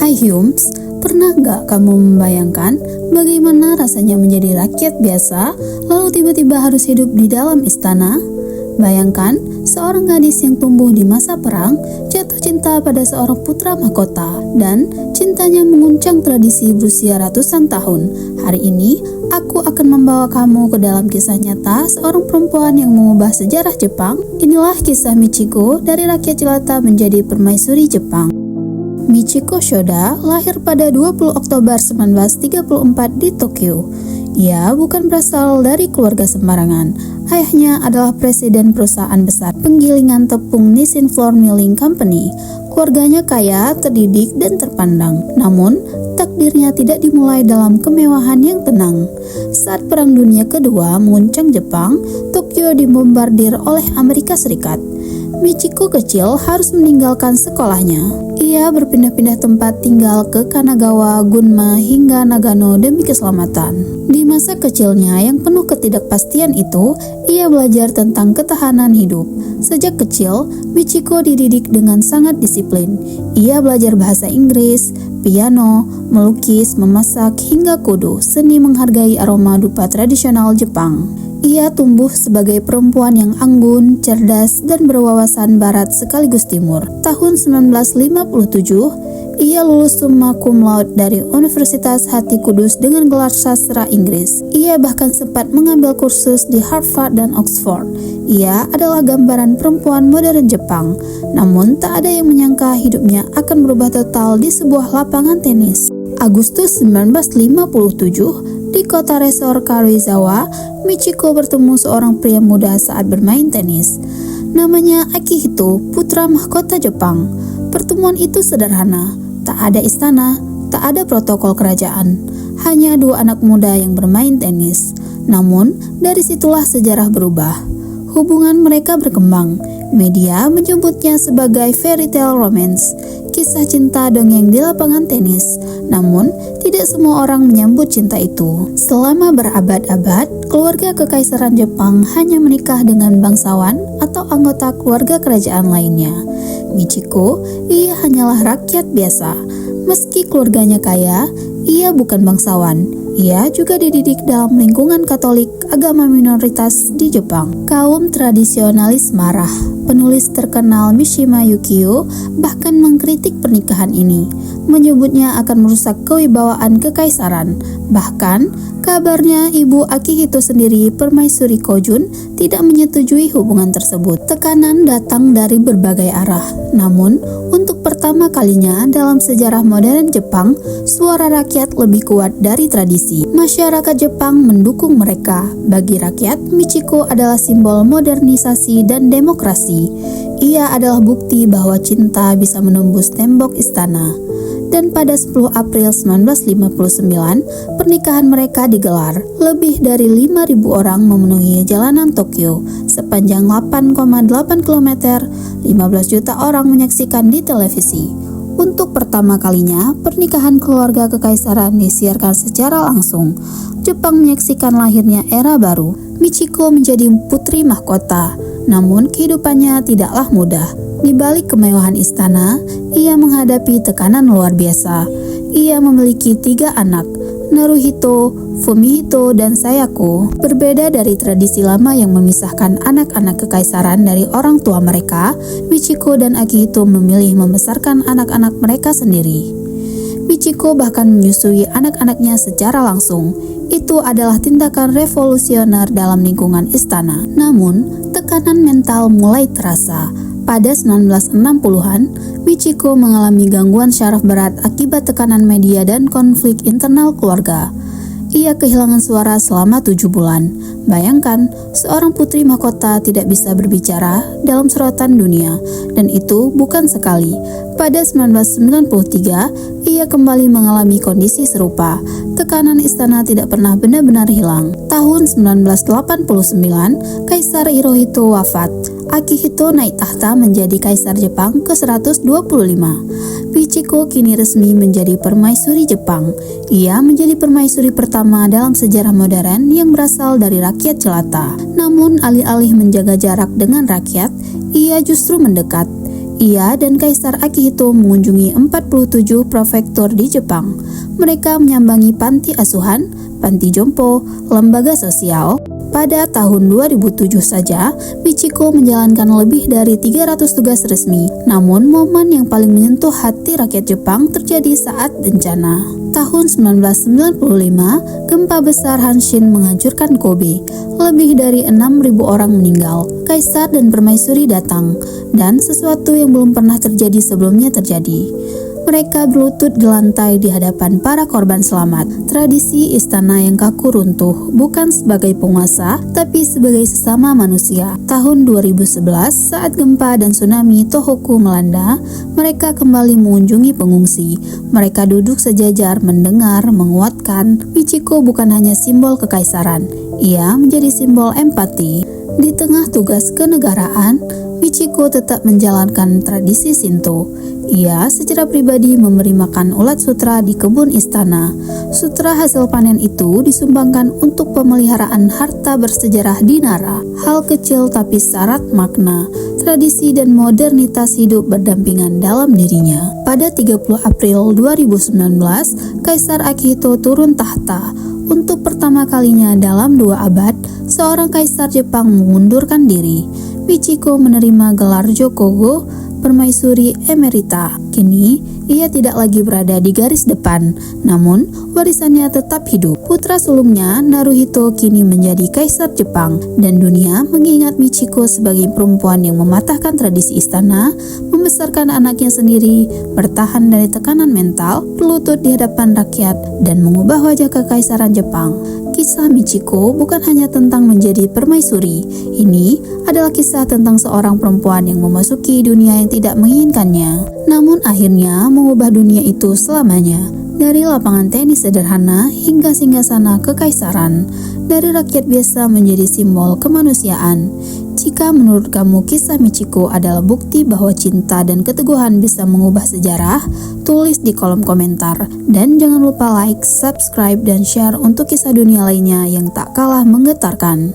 Hai Hyums, pernah nggak kamu membayangkan bagaimana rasanya menjadi rakyat biasa, lalu tiba-tiba harus hidup di dalam istana? Bayangkan, seorang gadis yang tumbuh di masa perang, jatuh cinta pada seorang putra mahkota, dan cintanya menguncang tradisi berusia ratusan tahun. Hari ini, aku akan membawa kamu ke dalam kisah nyata seorang perempuan yang mengubah sejarah Jepang. Inilah kisah Michiko dari rakyat jelata menjadi permaisuri Jepang. Michiko Shoda lahir pada 20 Oktober 1934 di Tokyo. Ia bukan berasal dari keluarga sembarangan. Ayahnya adalah presiden perusahaan besar penggilingan tepung Nissin Flour Milling Company. Keluarganya kaya, terdidik, dan terpandang. Namun, takdirnya tidak dimulai dalam kemewahan yang tenang. Saat Perang Dunia Kedua menguncang Jepang, Tokyo dibombardir oleh Amerika Serikat. Michiko kecil harus meninggalkan sekolahnya. Ia berpindah-pindah tempat tinggal ke Kanagawa, Gunma, hingga Nagano demi keselamatan. Di masa kecilnya yang penuh ketidakpastian itu, ia belajar tentang ketahanan hidup. Sejak kecil, Michiko dididik dengan sangat disiplin. Ia belajar bahasa Inggris, piano, melukis, memasak, hingga kudo, seni menghargai aroma dupa tradisional Jepang. Ia tumbuh sebagai perempuan yang anggun, cerdas, dan berwawasan barat sekaligus timur. Tahun 1957, ia lulus summa cum laude dari Universitas Hati Kudus dengan gelar sastra Inggris. Ia bahkan sempat mengambil kursus di Harvard dan Oxford. Ia adalah gambaran perempuan modern Jepang. Namun, tak ada yang menyangka hidupnya akan berubah total di sebuah lapangan tenis. Agustus 1957, di kota resor Karuizawa, Michiko bertemu seorang pria muda saat bermain tenis. Namanya Akihito, putra mahkota Jepang. Pertemuan itu sederhana, tak ada istana, tak ada protokol kerajaan, hanya dua anak muda yang bermain tenis. Namun, dari situlah sejarah berubah. Hubungan mereka berkembang. Media menyebutnya sebagai fairy tale romance, kisah cinta dongeng di lapangan tenis. Namun, tidak semua orang menyambut cinta itu. Selama berabad-abad, keluarga kekaisaran Jepang hanya menikah dengan bangsawan atau anggota keluarga kerajaan lainnya. Michiko, ia hanyalah rakyat biasa. Meski keluarganya kaya, ia bukan bangsawan. Ia juga dididik dalam lingkungan Katolik, agama minoritas di Jepang. Kaum tradisionalis marah. Penulis terkenal Mishima Yukio bahkan mengkritik pernikahan ini, menyebutnya akan merusak kewibawaan kekaisaran. Bahkan, kabarnya ibu Akihito sendiri, Permaisuri Kojun, tidak menyetujui hubungan tersebut. Tekanan datang dari berbagai arah. Namun, untuk pertama kalinya dalam sejarah modern Jepang, suara rakyat lebih kuat dari tradisi. Masyarakat Jepang mendukung mereka. Bagi rakyat, Michiko adalah simbol modernisasi dan demokrasi. Ia adalah bukti bahwa cinta bisa menembus tembok istana. Dan pada 10 April 1959, pernikahan mereka digelar. Lebih dari 5.000 orang memenuhi jalanan Tokyo sepanjang 8,8 km. 15 juta orang menyaksikan di televisi. Untuk pertama kalinya, pernikahan keluarga kekaisaran disiarkan secara langsung. Jepang menyaksikan lahirnya era baru. Michiko menjadi putri mahkota, namun kehidupannya tidaklah mudah. Di balik kemewahan istana, ia menghadapi tekanan luar biasa. Ia memiliki 3 anak, Naruhito, Fumihito, dan Sayako. Berbeda dari tradisi lama yang memisahkan anak-anak kekaisaran dari orang tua mereka, Michiko dan Akihito memilih membesarkan anak-anak mereka sendiri. Michiko bahkan menyusui anak-anaknya secara langsung. Itu adalah tindakan revolusioner dalam lingkungan istana. Namun, tekanan mental mulai terasa. Pada 1960-an, Michiko mengalami gangguan syaraf berat akibat tekanan media dan konflik internal keluarga. Ia kehilangan suara selama 7 bulan. Bayangkan, seorang putri mahkota tidak bisa berbicara dalam sorotan dunia, dan itu bukan sekali. Pada 1993, ia kembali mengalami kondisi serupa. Tekanan istana tidak pernah benar-benar hilang. Tahun 1989, Kaisar Hirohito wafat. Akihito naik tahta menjadi Kaisar Jepang ke-125. Michiko kini resmi menjadi permaisuri Jepang. Ia menjadi permaisuri pertama dalam sejarah modern yang berasal dari rakyat jelata. Namun, alih-alih menjaga jarak dengan rakyat, ia justru mendekat. Ia dan Kaisar Akihito mengunjungi 47 prefektur di Jepang. Mereka menyambangi panti asuhan, panti jompo, lembaga sosial. Pada tahun 2007 saja, Michiko menjalankan lebih dari 300 tugas resmi. Namun, momen yang paling menyentuh hati rakyat Jepang terjadi saat bencana. Tahun 1995, gempa besar Hanshin menghancurkan Kobe. Lebih dari 6.000 orang meninggal. Kaisar dan permaisuri datang, dan sesuatu yang belum pernah terjadi sebelumnya terjadi. Mereka berlutut di lantai di hadapan para korban selamat. Tradisi istana yang kaku runtuh, bukan sebagai penguasa, tapi sebagai sesama manusia. Tahun 2011, saat gempa dan tsunami Tohoku melanda, mereka kembali mengunjungi pengungsi. Mereka duduk sejajar, mendengar, menguatkan. Michiko bukan hanya simbol kekaisaran, ia menjadi simbol empati. Di tengah tugas kenegaraan, Michiko tetap menjalankan tradisi Shinto. Ia secara pribadi memberi makan ulat sutra di kebun istana. Sutra hasil panen itu disumbangkan untuk pemeliharaan harta bersejarah di Nara. Hal kecil tapi syarat makna. Tradisi dan modernitas hidup berdampingan dalam dirinya. Pada 30 April 2019, Kaisar Akihito turun tahta. Untuk pertama kalinya dalam 2 abad, seorang kaisar Jepang mengundurkan diri. Michiko menerima gelar Jokogo, permaisuri emerita. Kini, ia tidak lagi berada di garis depan, namun warisannya tetap hidup. Putra sulungnya, Naruhito, kini menjadi kaisar Jepang, dan dunia mengingat Michiko sebagai perempuan yang mematahkan tradisi istana, membesarkan anaknya sendiri, bertahan dari tekanan mental, berlutut di hadapan rakyat, dan mengubah wajah kekaisaran Jepang. Kisah Michiko bukan hanya tentang menjadi permaisuri. Ini adalah kisah tentang seorang perempuan yang memasuki dunia yang tidak menginginkannya, namun akhirnya mengubah dunia itu selamanya. Dari lapangan tenis sederhana hingga singgasana kekaisaran, dari rakyat biasa menjadi simbol kemanusiaan. Jika menurut kamu kisah Michiko adalah bukti bahwa cinta dan keteguhan bisa mengubah sejarah, tulis di kolom komentar. Dan jangan lupa like, subscribe, dan share untuk kisah dunia lainnya yang tak kalah menggetarkan.